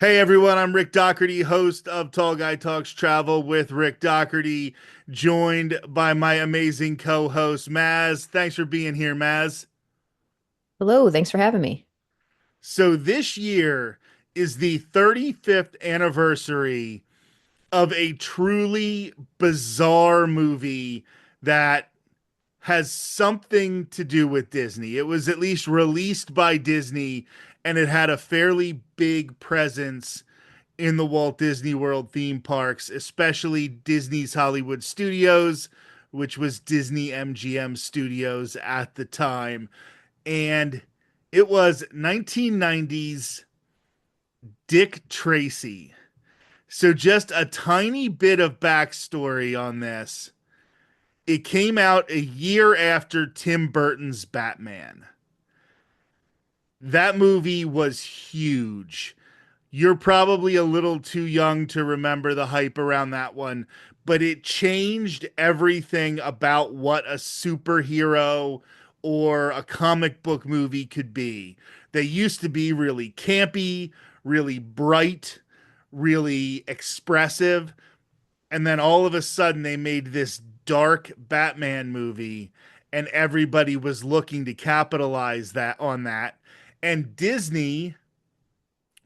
Hey everyone, I'm Rick Doherty, host of Tall Guy Talks Travel with Rick Doherty, joined by my amazing co-host Maz. Thanks for being here, Maz. Hello, thanks for having me. So this year is the 35th anniversary of a truly bizarre movie that has something to do with Disney. It was at least released by Disney and it had a fairly big presence in the Walt Disney World theme parks, especially Disney's Hollywood Studios, which was Disney MGM Studios at the time. And it was 1990s Dick Tracy. So, just a tiny bit of backstory on this. It came out a year after Tim Burton's Batman. That movie was huge. You're probably a little too young to remember the hype around that one, but it changed everything about what a superhero or a comic book movie could be. They used to be really campy, really bright, really expressive, and then all of a sudden they made this dark Batman movie and everybody was looking to capitalize that on that. And Disney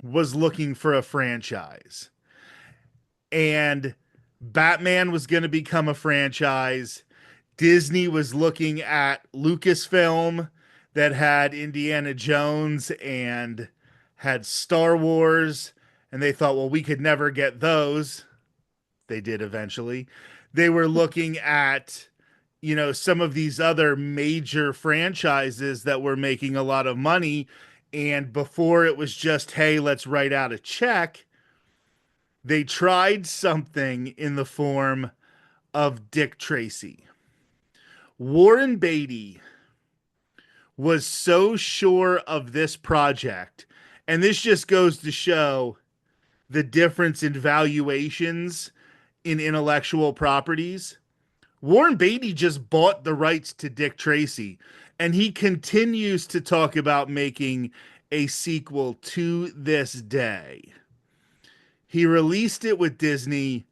was looking for a franchise, and Batman was going to become a franchise. Disney was looking at Lucasfilm that had Indiana Jones and had Star Wars, and they thought, well, we could never get those. They did eventually. They were looking at, some of these other major franchises that were making a lot of money. And before it was just, hey, let's write out a check, they tried something in the form of Dick Tracy. Warren Beatty was so sure of this project, and this just goes to show the difference in valuations in intellectual properties. Warren Beatty just bought the rights to Dick Tracy, and he continues to talk about making a sequel to this day. He released it with Disney,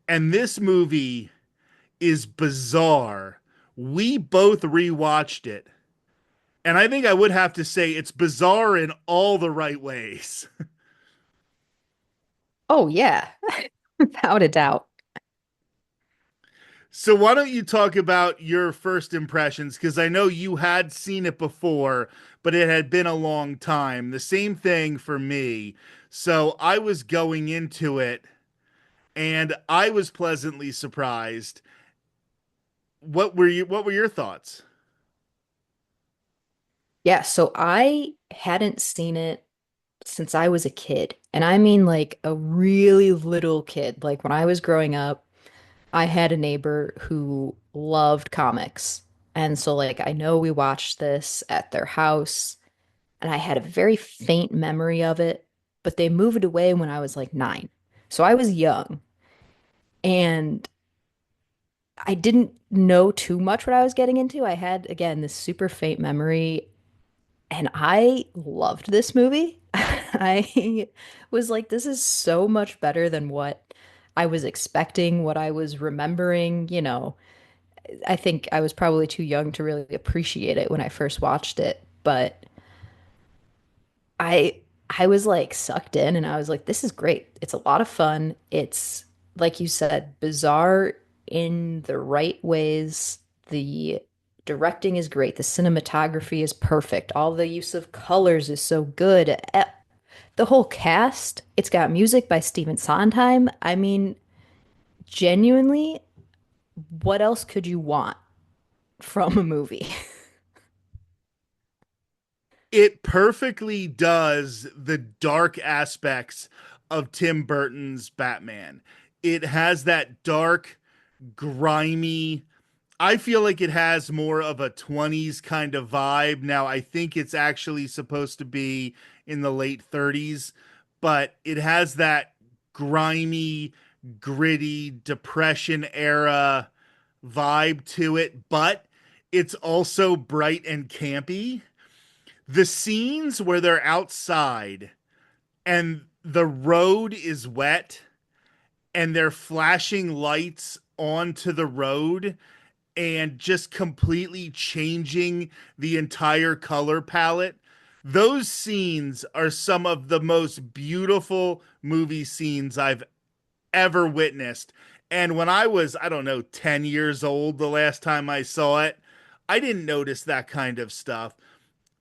and this movie is bizarre. We both rewatched it, and I think I would have to say it's bizarre in all the right ways. Oh, yeah, without a doubt. So why don't you talk about your first impressions? Because I know you had seen it before, but it had been a long time. The same thing for me. So I was going into it and I was pleasantly surprised. What were your thoughts? Yeah, so I hadn't seen it since I was a kid. And I mean like a really little kid. Like when I was growing up, I had a neighbor who loved comics. And so like I know we watched this at their house and I had a very faint memory of it, but they moved away when I was like 9. So I was young and I didn't know too much what I was getting into. I had, again, this super faint memory, and I loved this movie. I was like, this is so much better than what I was expecting, what I was remembering. I think I was probably too young to really appreciate it when I first watched it, but I I was like sucked in and I was like, this is great. It's a lot of fun. It's like you said, bizarre in the right ways. The directing is great. The cinematography is perfect. All the use of colors is so good. The whole cast, it's got music by Stephen Sondheim. I mean, genuinely, what else could you want from a movie? It perfectly does the dark aspects of Tim Burton's Batman. It has that dark, grimy, I feel like it has more of a 20s kind of vibe. Now, I think it's actually supposed to be in the late 30s, but it has that grimy, gritty, depression era vibe to it, but it's also bright and campy. The scenes where they're outside and the road is wet and they're flashing lights onto the road and just completely changing the entire color palette. Those scenes are some of the most beautiful movie scenes I've ever witnessed. And when I was, I don't know, 10 years old the last time I saw it, I didn't notice that kind of stuff.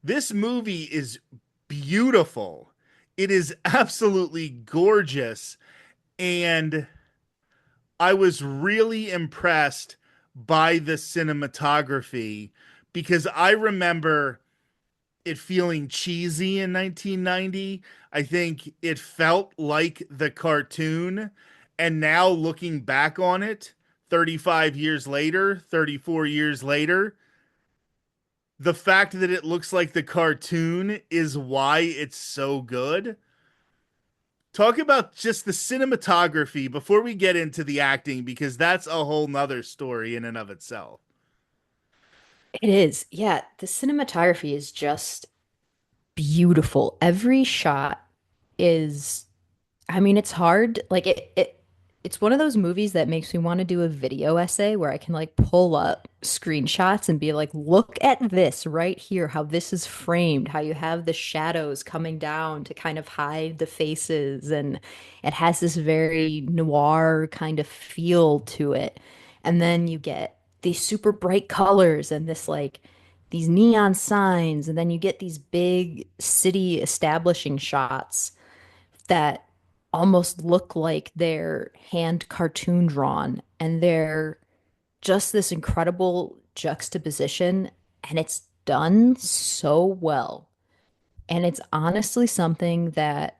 This movie is beautiful. It is absolutely gorgeous. And I was really impressed by the cinematography because I remember it feeling cheesy in 1990. I think it felt like the cartoon. And now looking back on it, 35 years later, 34 years later, the fact that it looks like the cartoon is why it's so good. Talk about just the cinematography before we get into the acting, because that's a whole nother story in and of itself. It is. Yeah, the cinematography is just beautiful. Every shot is, I mean, it's hard. Like it's one of those movies that makes me want to do a video essay where I can like pull up screenshots and be like, look at this right here, how this is framed, how you have the shadows coming down to kind of hide the faces, and it has this very noir kind of feel to it. And then you get these super bright colors and this like these neon signs, and then you get these big city establishing shots that almost look like they're hand cartoon drawn, and they're just this incredible juxtaposition, and it's done so well. And it's honestly something that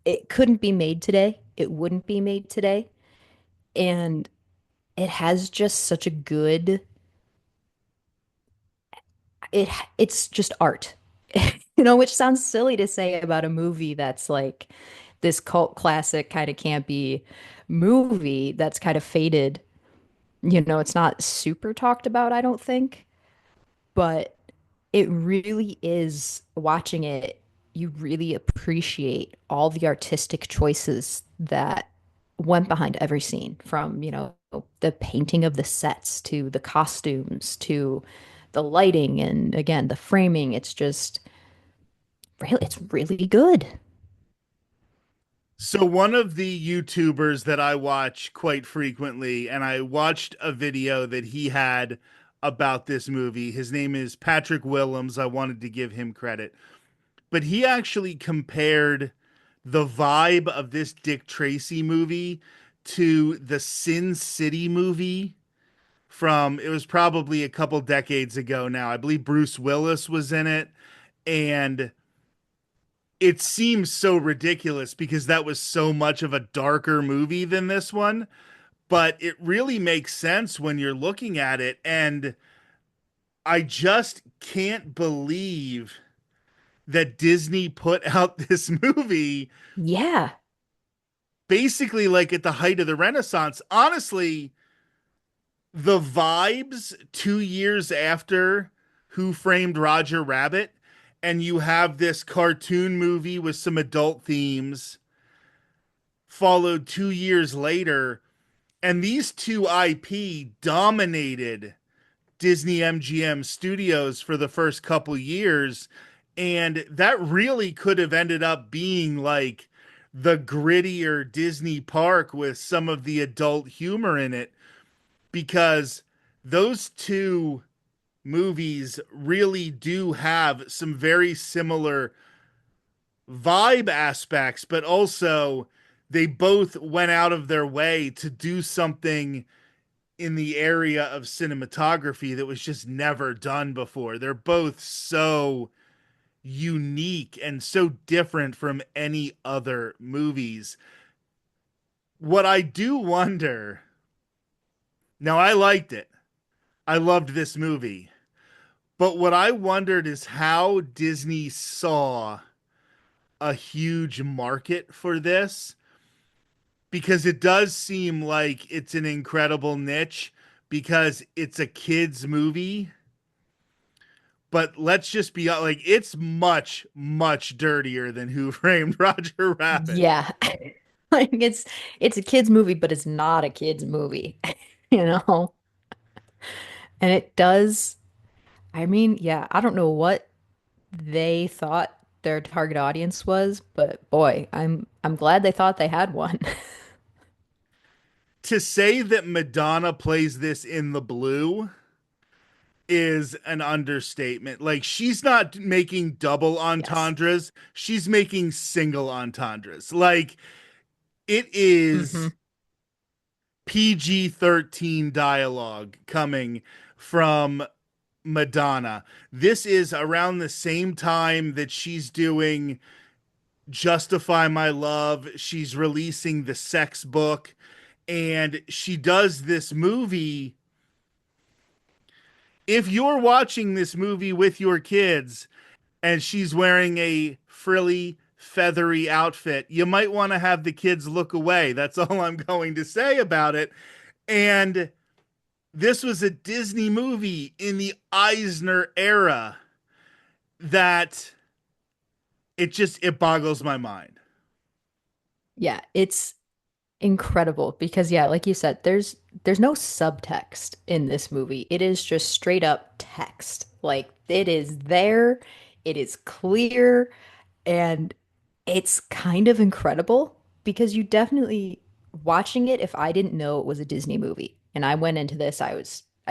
it couldn't be made today. It wouldn't be made today. And it has just such a good it it's just art. You know, which sounds silly to say about a movie that's like this cult classic kind of campy movie that's kind of faded. You know, it's not super talked about, I don't think, but it really is watching it, you really appreciate all the artistic choices that went behind every scene, from, you know, the painting of the sets to the costumes to the lighting and again, the framing. It's just really, it's really good. So, one of the YouTubers that I watch quite frequently, and I watched a video that he had about this movie. His name is Patrick Willems. I wanted to give him credit, but he actually compared the vibe of this Dick Tracy movie to the Sin City movie from, it was probably a couple decades ago now. I believe Bruce Willis was in it, and it seems so ridiculous because that was so much of a darker movie than this one, but it really makes sense when you're looking at it. And I just can't believe that Disney put out this movie Yeah. basically like at the height of the Renaissance. Honestly, the vibes 2 years after Who Framed Roger Rabbit, and you have this cartoon movie with some adult themes, followed 2 years later, and these two IP dominated Disney MGM Studios for the first couple years. And that really could have ended up being like the grittier Disney park with some of the adult humor in it, because those two movies really do have some very similar vibe aspects, but also they both went out of their way to do something in the area of cinematography that was just never done before. They're both so unique and so different from any other movies. What I do wonder, now I liked it. I loved this movie. But what I wondered is how Disney saw a huge market for this, because it does seem like it's an incredible niche because it's a kids movie, but let's just be like, it's much, much dirtier than Who Framed Roger Rabbit. Yeah. Like it's a kids movie, but it's not a kids movie, you know? And it does, I mean, yeah, I don't know what they thought their target audience was, but boy, I'm glad they thought they had one. To say that Madonna plays this in the blue is an understatement. Like, she's not making double Yes. entendres, she's making single entendres. Like, it is Hmm. PG-13 dialogue coming from Madonna. This is around the same time that she's doing Justify My Love. She's releasing the sex book, and she does this movie. If you're watching this movie with your kids and she's wearing a frilly, feathery outfit, you might want to have the kids look away. That's all I'm going to say about it. And this was a Disney movie in the Eisner era that it boggles my mind. Yeah, it's incredible because yeah, like you said, there's no subtext in this movie. It is just straight up text. Like it is there, it is clear, and it's kind of incredible because you definitely watching it if I didn't know it was a Disney movie and I went into this, I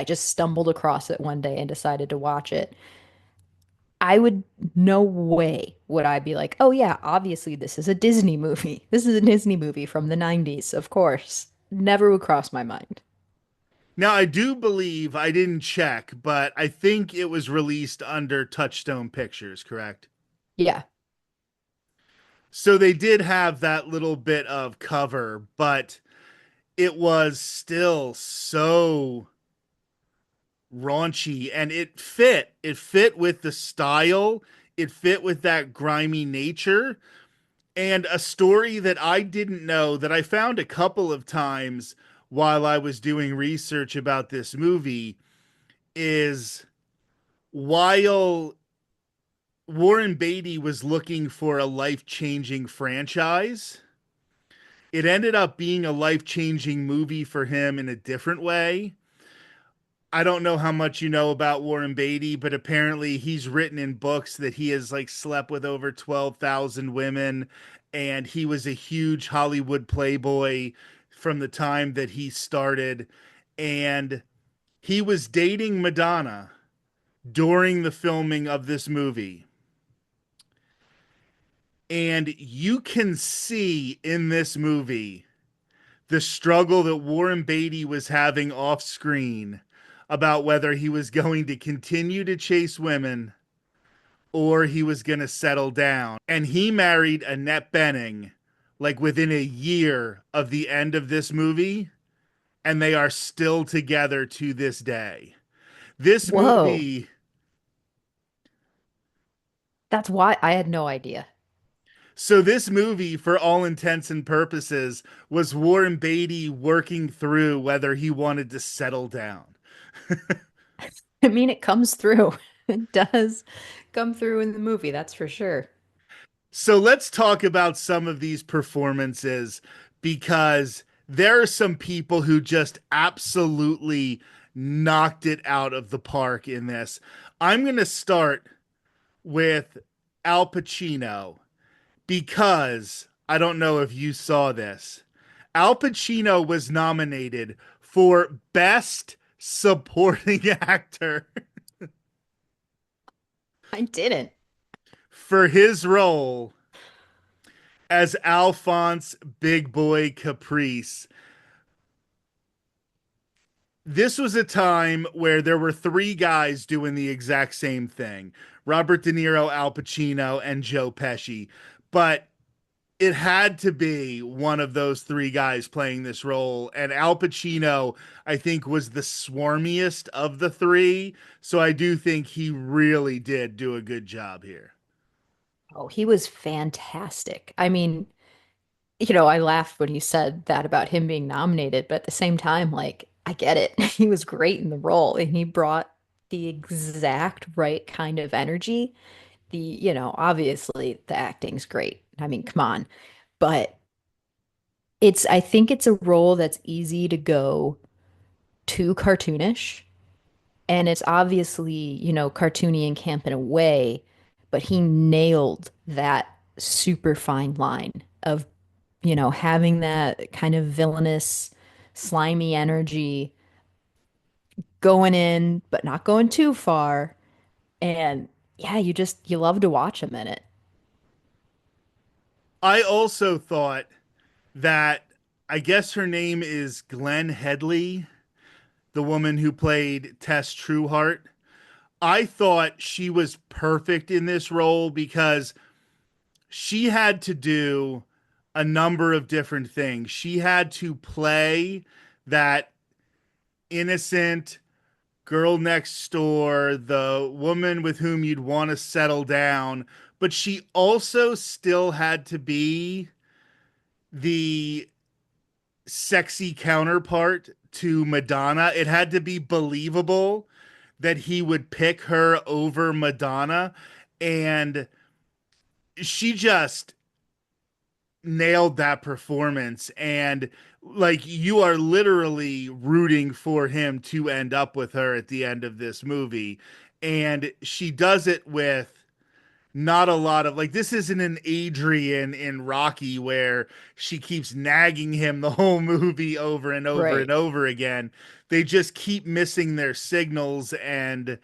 just stumbled across it one day and decided to watch it. I would no way would I be like, oh yeah, obviously this is a Disney movie. This is a Disney movie from the 90s, of course. Never would cross my mind. Now, I do believe, I didn't check, but I think it was released under Touchstone Pictures, correct? Yeah. So they did have that little bit of cover, but it was still so raunchy, and it fit. It fit with the style, it fit with that grimy nature, and a story that I didn't know that I found a couple of times while I was doing research about this movie is while Warren Beatty was looking for a life changing franchise, it ended up being a life changing movie for him in a different way. I don't know how much you know about Warren Beatty, but apparently he's written in books that he has like slept with over 12,000 women, and he was a huge Hollywood playboy from the time that he started, and he was dating Madonna during the filming of this movie. And you can see in this movie the struggle that Warren Beatty was having off screen about whether he was going to continue to chase women or he was going to settle down. And he married Annette Bening like within a year of the end of this movie, and they are still together to this day. This Whoa. movie, That's why I had no idea. so this movie, for all intents and purposes, was Warren Beatty working through whether he wanted to settle down. I mean, it comes through. It does come through in the movie, that's for sure. So let's talk about some of these performances because there are some people who just absolutely knocked it out of the park in this. I'm going to start with Al Pacino because I don't know if you saw this. Al Pacino was nominated for Best Supporting Actor I didn't. for his role as Alphonse Big Boy Caprice. This was a time where there were three guys doing the exact same thing: Robert De Niro, Al Pacino, and Joe Pesci. But it had to be one of those three guys playing this role. And Al Pacino, I think, was the swarmiest of the three. So I do think he really did do a good job here. Oh, he was fantastic. I mean, I laughed when he said that about him being nominated, but at the same time, like, I get it. He was great in the role and he brought the exact right kind of energy. Obviously the acting's great. I mean, come on. But I think it's a role that's easy to go too cartoonish. And it's obviously, cartoony and camp in a way, but he nailed that super fine line of, having that kind of villainous, slimy energy going in, but not going too far. And yeah, you love to watch him in it. I also thought that I guess her name is Glenn Headley, the woman who played Tess Trueheart. I thought she was perfect in this role because she had to do a number of different things. She had to play that innocent girl next door, the woman with whom you'd want to settle down, but she also still had to be the sexy counterpart to Madonna. It had to be believable that he would pick her over Madonna. And she just nailed that performance. And like, you are literally rooting for him to end up with her at the end of this movie. And she does it with not a lot of, like, this isn't an Adrian in Rocky where she keeps nagging him the whole movie over and over and Right. over again. They just keep missing their signals, and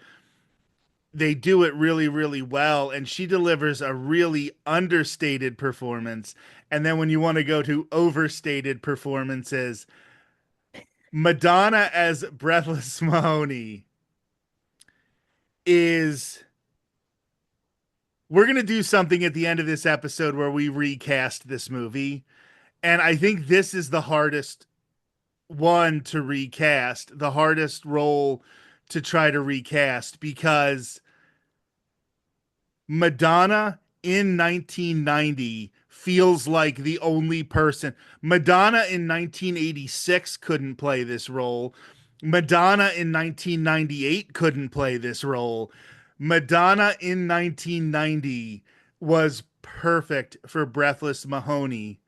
they do it really, really well. And she delivers a really understated performance. And then when you want to go to overstated performances, Madonna as Breathless Mahoney is, we're going to do something at the end of this episode where we recast this movie. And I think this is the hardest one to recast, the hardest role to try to recast, because Madonna in 1990 feels like the only person. Madonna in 1986 couldn't play this role. Madonna in 1998 couldn't play this role. Madonna in 1990 was perfect for Breathless Mahoney.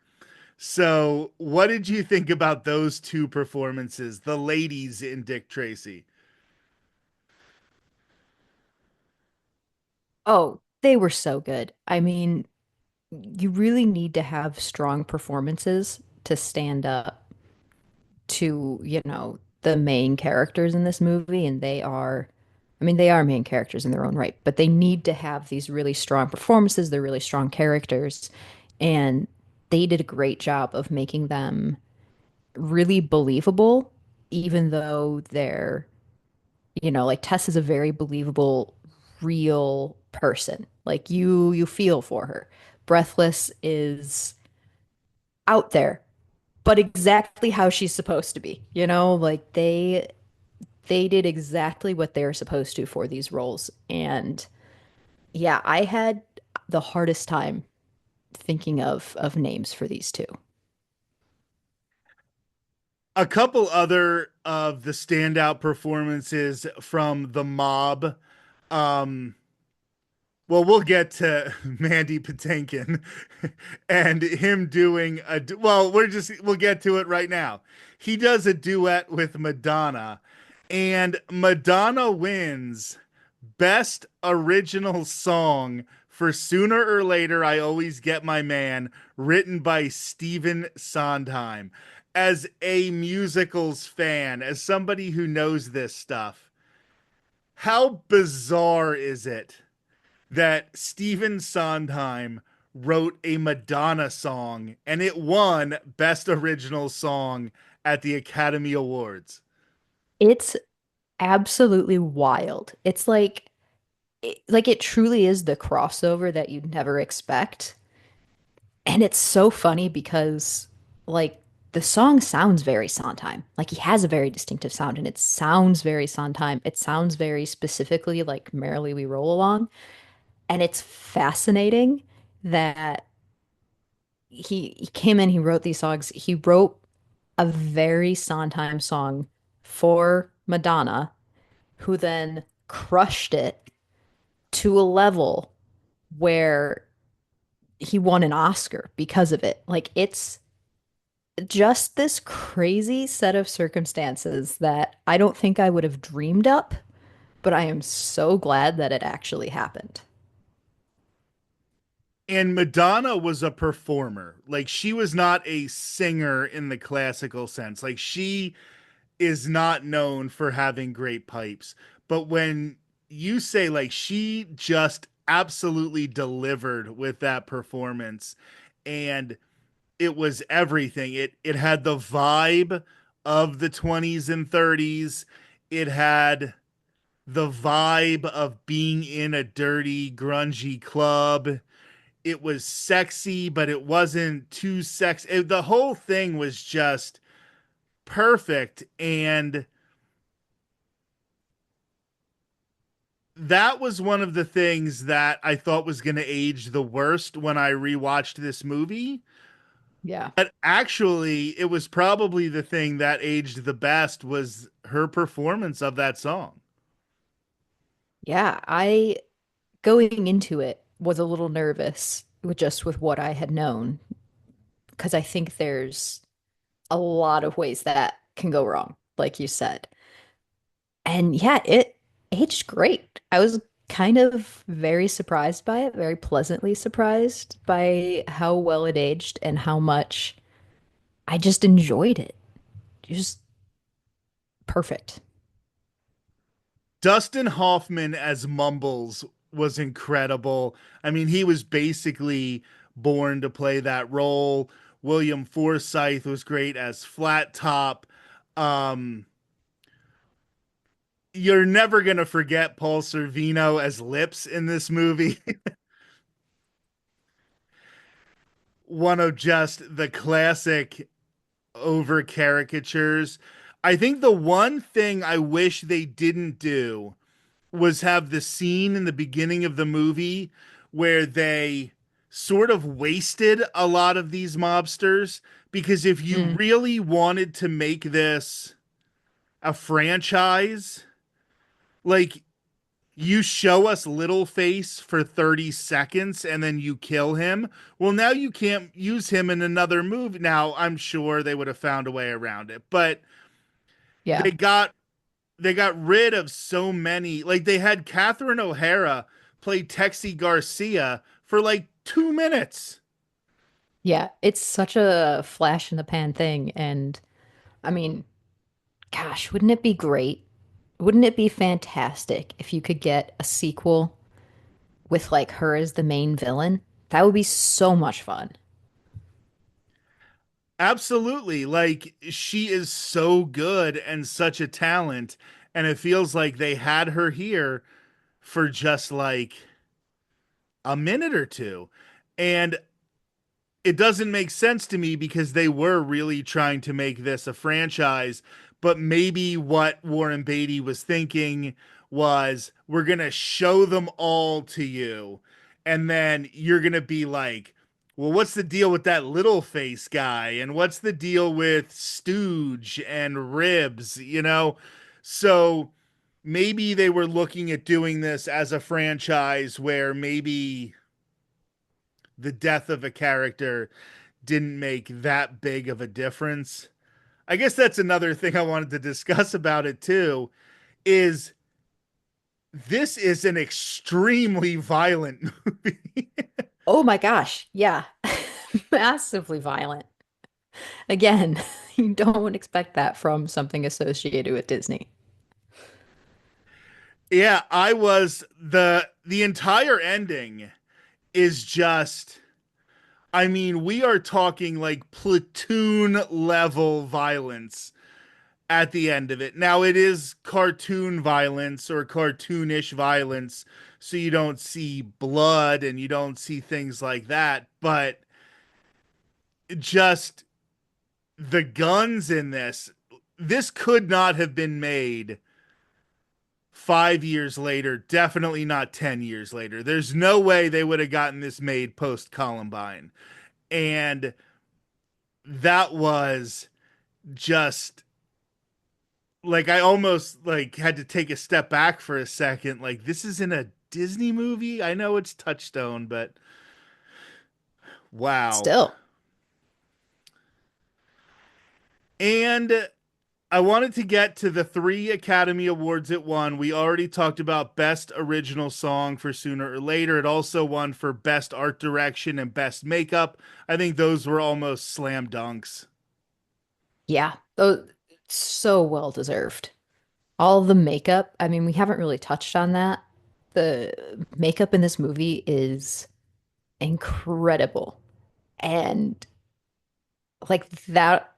So, what did you think about those two performances, the ladies in Dick Tracy? Oh, they were so good. I mean, you really need to have strong performances to stand up to, the main characters in this movie. And I mean, they are main characters in their own right, but they need to have these really strong performances. They're really strong characters. And they did a great job of making them really believable, even though like Tess is a very believable, real person. Like you feel for her. Breathless is out there, but exactly how she's supposed to be. Like they did exactly what they were supposed to for these roles. And yeah, I had the hardest time thinking of names for these two. A couple other of the standout performances from the mob. Um, well, we'll get to Mandy Patinkin and him doing well, we'll get to it right now. He does a duet with Madonna, and Madonna wins Best Original Song for Sooner or Later I Always Get My Man, written by Stephen Sondheim. As a musicals fan, as somebody who knows this stuff, how bizarre is it that Stephen Sondheim wrote a Madonna song and it won Best Original Song at the Academy Awards? It's absolutely wild. It's like it truly is the crossover that you'd never expect. And it's so funny because like the song sounds very Sondheim. Like he has a very distinctive sound and it sounds very Sondheim. It sounds very specifically like Merrily We Roll Along. And it's fascinating that he came in, he wrote these songs. He wrote a very Sondheim song for Madonna, who then crushed it to a level where he won an Oscar because of it. Like it's just this crazy set of circumstances that I don't think I would have dreamed up, but I am so glad that it actually happened. And Madonna was a performer. Like she was not a singer in the classical sense. Like she is not known for having great pipes. But when you say like she just absolutely delivered with that performance and it was everything. It had the vibe of the 20s and 30s. It had the vibe of being in a dirty, grungy club. It was sexy, but it wasn't too sexy. The whole thing was just perfect. And that was one of the things that I thought was going to age the worst when I rewatched this movie. Yeah. But actually, it was probably the thing that aged the best was her performance of that song. Yeah, I going into it was a little nervous with just with what I had known because I think there's a lot of ways that can go wrong, like you said. And yeah, it aged great. I was kind of very surprised by it, very pleasantly surprised by how well it aged and how much I just enjoyed it. Just perfect. Dustin Hoffman as Mumbles was incredible. I mean, he was basically born to play that role. William Forsythe was great as Flat Top. Um, you're never going to forget Paul Sorvino as Lips in this movie. One of just the classic over caricatures. I think the one thing I wish they didn't do was have the scene in the beginning of the movie where they sort of wasted a lot of these mobsters. Because if you Mm, really wanted to make this a franchise, like you show us Littleface for 30 seconds and then you kill him. Well, now you can't use him in another movie. Now, I'm sure they would have found a way around it, but yeah. they got they got rid of so many. Like they had Catherine O'Hara play Texie Garcia for like 2 minutes. Yeah, it's such a flash in the pan thing. And I mean, gosh, wouldn't it be great? Wouldn't it be fantastic if you could get a sequel with like her as the main villain? That would be so much fun. Absolutely. Like she is so good and such a talent. And it feels like they had her here for just like a minute or two. And it doesn't make sense to me because they were really trying to make this a franchise. But maybe what Warren Beatty was thinking was we're going to show them all to you. And then you're going to be like, well, what's the deal with that little face guy? And what's the deal with Stooge and Ribs? So maybe they were looking at doing this as a franchise where maybe the death of a character didn't make that big of a difference. I guess that's another thing I wanted to discuss about it too is this is an extremely violent movie. Oh my gosh. Yeah. Massively violent. Again, you don't expect that from something associated with Disney. Yeah, I was the entire ending is just I mean, we are talking like platoon level violence at the end of it. Now it is cartoon violence or cartoonish violence, so you don't see blood and you don't see things like that, but just the guns in this could not have been made 5 years later, definitely not 10 years later. There's no way they would have gotten this made post Columbine. And that was just like I almost like had to take a step back for a second. Like this is in a Disney movie. I know it's Touchstone, but wow. Still, And I wanted to get to the three Academy Awards it won. We already talked about Best Original Song for Sooner or Later. It also won for Best Art Direction and Best Makeup. I think those were almost slam dunks. yeah, those so well deserved. All the makeup, I mean, we haven't really touched on that. The makeup in this movie is incredible. And like that,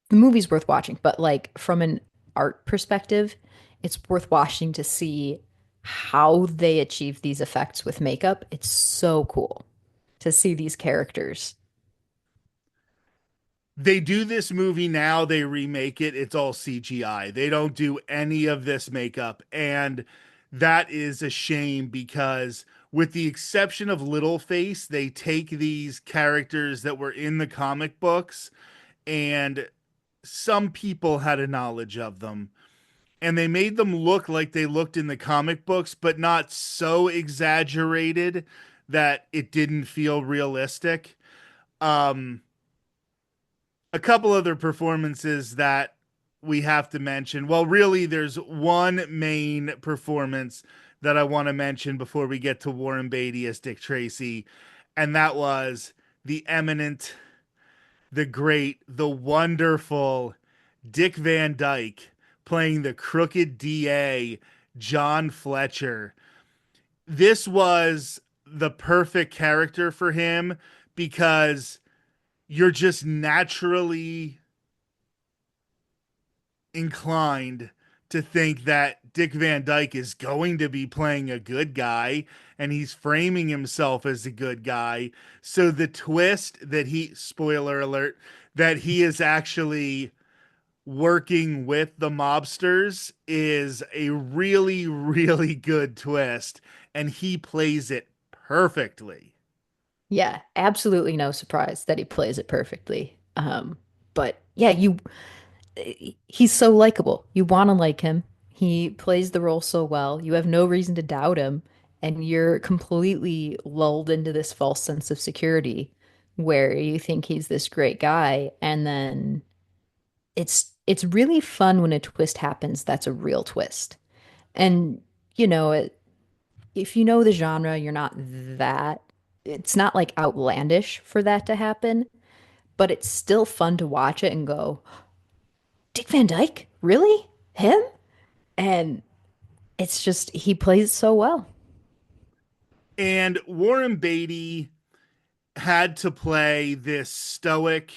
the movie's worth watching, but like from an art perspective, it's worth watching to see how they achieve these effects with makeup. It's so cool to see these characters. They do this movie now, they remake it, it's all CGI. They don't do any of this makeup. And that is a shame because, with the exception of Littleface, they take these characters that were in the comic books and some people had a knowledge of them and they made them look like they looked in the comic books, but not so exaggerated that it didn't feel realistic. Um, a couple other performances that we have to mention. Well, really, there's one main performance that I want to mention before we get to Warren Beatty as Dick Tracy, and that was the eminent, the great, the wonderful Dick Van Dyke playing the crooked DA, John Fletcher. This was the perfect character for him because you're just naturally inclined to think that Dick Van Dyke is going to be playing a good guy and he's framing himself as a good guy. So the twist that spoiler alert, that he is actually working with the mobsters is a really, really good twist. And he plays it perfectly. Yeah, absolutely no surprise that he plays it perfectly. But yeah, he's so likable. You want to like him. He plays the role so well. You have no reason to doubt him, and you're completely lulled into this false sense of security where you think he's this great guy, and then it's really fun when a twist happens that's a real twist. And you know, if you know the genre, you're not that it's not like outlandish for that to happen, but it's still fun to watch it and go, Dick Van Dyke? Really? Him? And it's just, he plays so well. And Warren Beatty had to play this stoic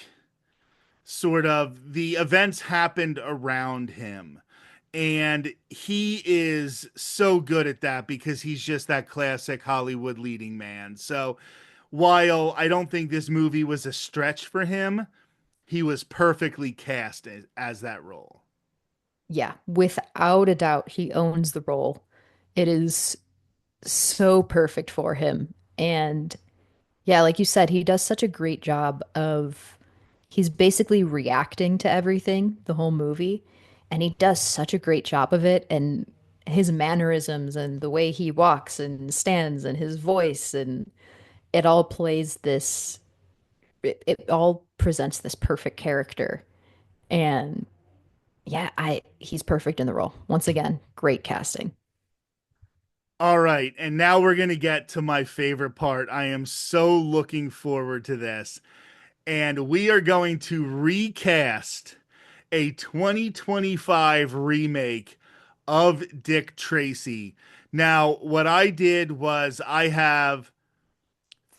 sort of, the events happened around him. And he is so good at that because he's just that classic Hollywood leading man. So while I don't think this movie was a stretch for him, he was perfectly cast as that role. Yeah, without a doubt, he owns the role. It is so perfect for him. And yeah, like you said, he does such a great job of, he's basically reacting to everything the whole movie. And he does such a great job of it. And his mannerisms and the way he walks and stands and his voice and it all plays this it all presents this perfect character. And yeah, I he's perfect in the role. Once again, great casting. All right, and now we're going to get to my favorite part. I am so looking forward to this. And we are going to recast a 2025 remake of Dick Tracy. Now, what I did was I have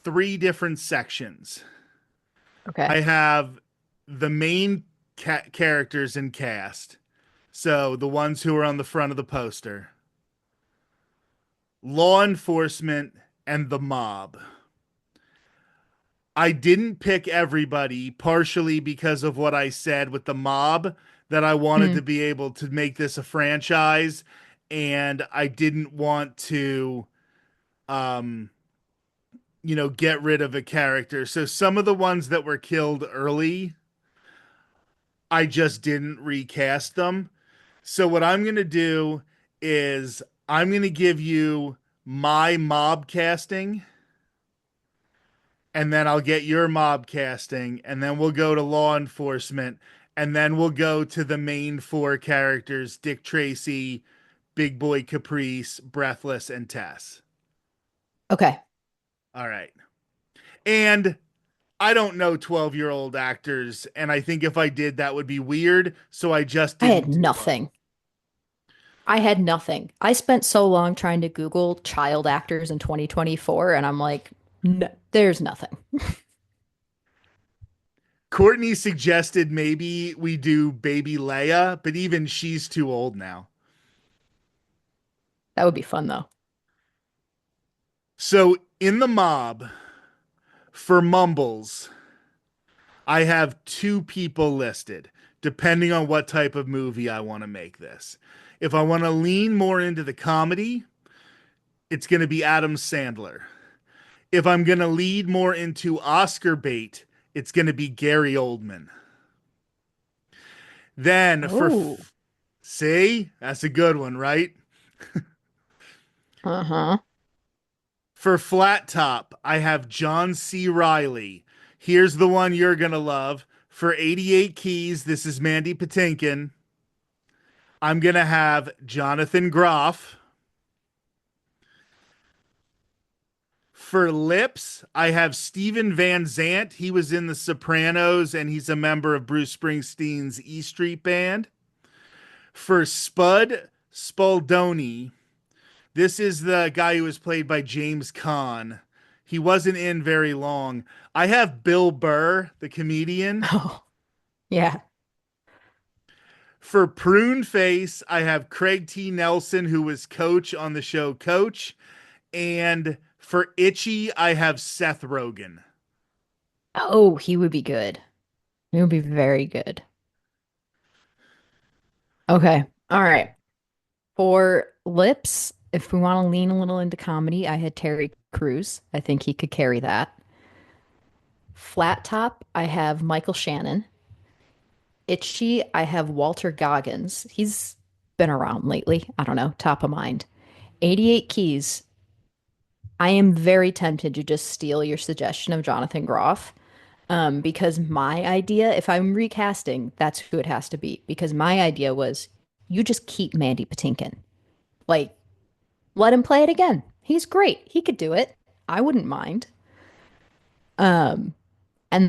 three different sections. Okay. I have the main characters in cast, so the ones who are on the front of the poster, law enforcement, and the mob. I didn't pick everybody, partially because of what I said with the mob, that I wanted Hmm. to be able to make this a franchise, and I didn't want to, um, get rid of a character. So some of the ones that were killed early, I just didn't recast them. So what I'm going to do is I'm going to give you my mob casting, and then I'll get your mob casting, and then we'll go to law enforcement, and then we'll go to the main four characters: Dick Tracy, Big Boy Caprice, Breathless, and Tess. Okay. All right. And I don't know 12-year-old actors, and I think if I did, that would be weird. So I just I had didn't do them. nothing. I had nothing. I spent so long trying to Google child actors in 2024, and I'm like, no, there's nothing. Courtney suggested maybe we do Baby Leia, but even she's too old now. That would be fun though. So in the mob for Mumbles, I have two people listed, depending on what type of movie I want to make this. If I want to lean more into the comedy, it's going to be Adam Sandler. If I'm going to lead more into Oscar bait, it's going to be Gary Oldman. Then for Oh, see, that's a good one, right? uh-huh. For Flat Top, I have John C. Riley. Here's the one you're going to love. For 88 Keys, this is Mandy Patinkin. I'm going to have Jonathan Groff. For Lips, I have Steven Van Zandt. He was in The Sopranos and he's a member of Bruce Springsteen's E Street Band. For Spud Spaldoni, this is the guy who was played by James Caan. He wasn't in very long. I have Bill Burr, the comedian. Oh, yeah. For Prune Face, I have Craig T. Nelson, who was Coach on the show Coach. And for Itchy, I have Seth Rogen. Oh, he would be good. He would be very good. Okay. All right. For lips, if we want to lean a little into comedy, I had Terry Crews. I think he could carry that. Flat top, I have Michael Shannon. Itchy, I have Walter Goggins. He's been around lately. I don't know, top of mind. 88 Keys, I am very tempted to just steal your suggestion of Jonathan Groff. Because my idea, if I'm recasting, that's who it has to be. Because my idea was you just keep Mandy Patinkin. Like, let him play it again. He's great. He could do it. I wouldn't mind. And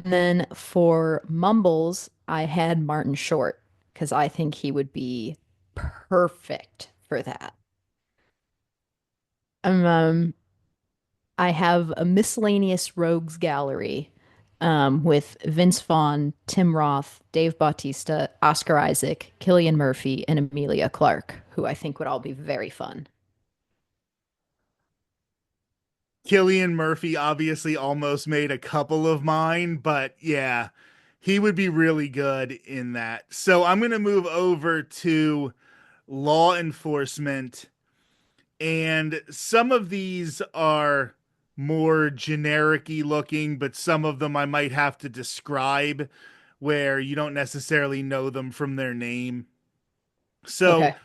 then for Mumbles, I had Martin Short because I think he would be perfect for that. Um, I have a miscellaneous rogues gallery with Vince Vaughn, Tim Roth, Dave Bautista, Oscar Isaac, Killian Murphy, and Amelia Clark, who I think would all be very fun. Killian Murphy obviously almost made a couple of mine, but yeah, he would be really good in that. So I'm going to move over to law enforcement, and some of these are more generic-y looking, but some of them I might have to describe where you don't necessarily know them from their name. So Okay.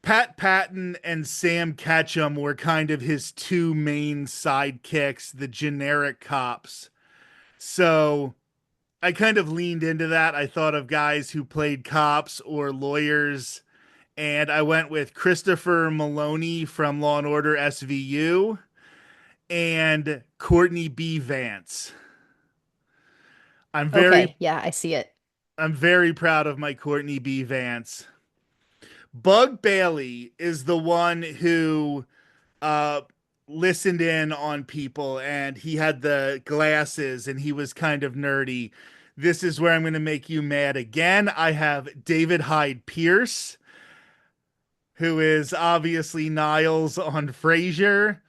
Pat Patton and Sam Ketchum were kind of his two main sidekicks, the generic cops. So I kind of leaned into that. I thought of guys who played cops or lawyers, and I went with Christopher Maloney from Law and Order SVU and Courtney B. Vance. I'm very Okay. Yeah, I see it. I'm very proud of my Courtney B. Vance. Bug Bailey is the one who uh listened in on people, and he had the glasses and he was kind of nerdy. This is where I'm going to make you mad again. I have David Hyde Pierce, who is obviously Niles on Frasier.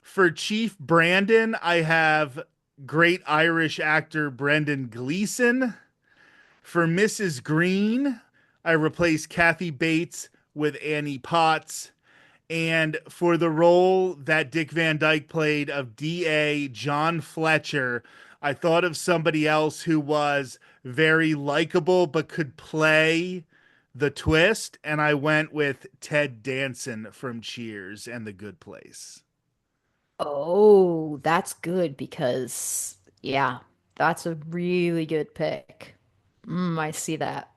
For Chief Brandon, I have great Irish actor Brendan Gleeson. For Mrs. Green, I replaced Kathy Bates with Annie Potts. And for the role that Dick Van Dyke played of DA John Fletcher, I thought of somebody else who was very likable but could play the twist, and I went with Ted Danson from Cheers and The Good Place. Oh, that's good because, yeah, that's a really good pick. I see that.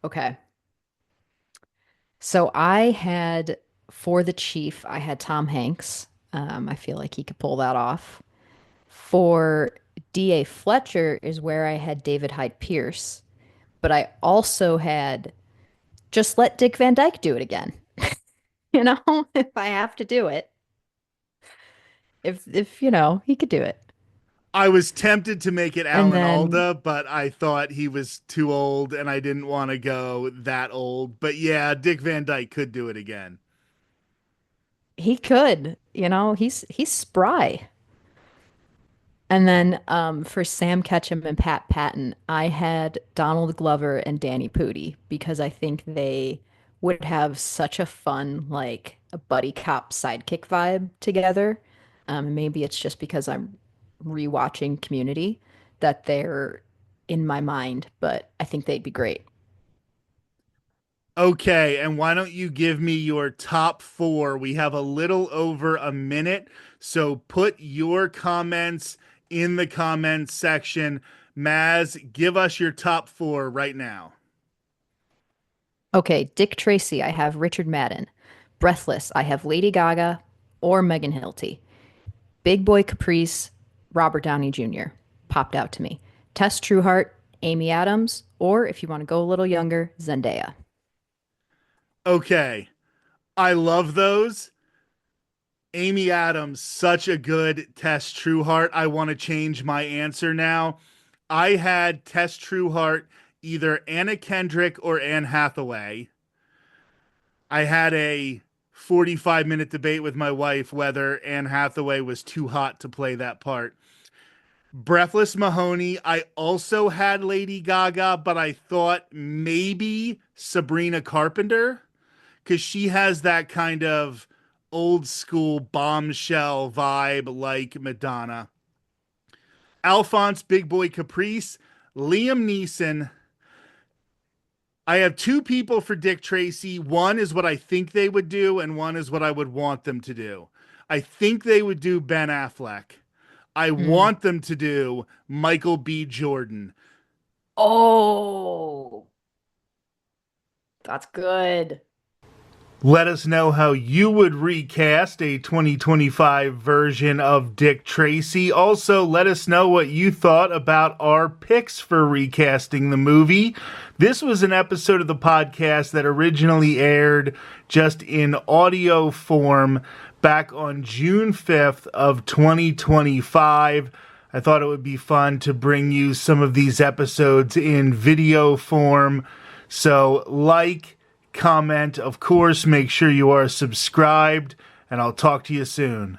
Okay. So I had for the Chief, I had Tom Hanks. I feel like he could pull that off. For D.A. Fletcher is where I had David Hyde Pierce, but I also had just let Dick Van Dyke do it again. You know, if I have to do it, if he could do it. I was tempted to make it And Alan then Alda, but I thought he was too old and I didn't want to go that old. But yeah, Dick Van Dyke could do it again. he could, he's spry. And then for Sam Ketchum and Pat Patton, I had Donald Glover and Danny Pudi because I think they would have such a fun, like a buddy cop sidekick vibe together. Maybe it's just because I'm rewatching Community that they're in my mind, but I think they'd be great. Okay, and why don't you give me your top four? We have a little over a minute, so put your comments in the comments section. Maz, give us your top four right now. Okay, Dick Tracy, I have Richard Madden. Breathless, I have Lady Gaga or Megan Hilty. Big Boy Caprice, Robert Downey Jr. popped out to me. Tess Trueheart, Amy Adams, or if you want to go a little younger, Zendaya. Okay, I love those. Amy Adams, such a good Tess Trueheart. I want to change my answer now. I had Tess Trueheart, either Anna Kendrick or Anne Hathaway. I had a 45-minute debate with my wife whether Anne Hathaway was too hot to play that part. Breathless Mahoney, I also had Lady Gaga, but I thought maybe Sabrina Carpenter because she has that kind of old school bombshell vibe like Madonna. Alphonse Big Boy Caprice, Liam Neeson. I have two people for Dick Tracy. One is what I think they would do, and one is what I would want them to do. I think they would do Ben Affleck. I Mm. want them to do Michael B. Jordan. Oh, that's good. Let us know how you would recast a 2025 version of Dick Tracy. Also, let us know what you thought about our picks for recasting the movie. This was an episode of the podcast that originally aired just in audio form back on June 5th of 2025. I thought it would be fun to bring you some of these episodes in video form. So, comment, of course, make sure you are subscribed, and I'll talk to you soon.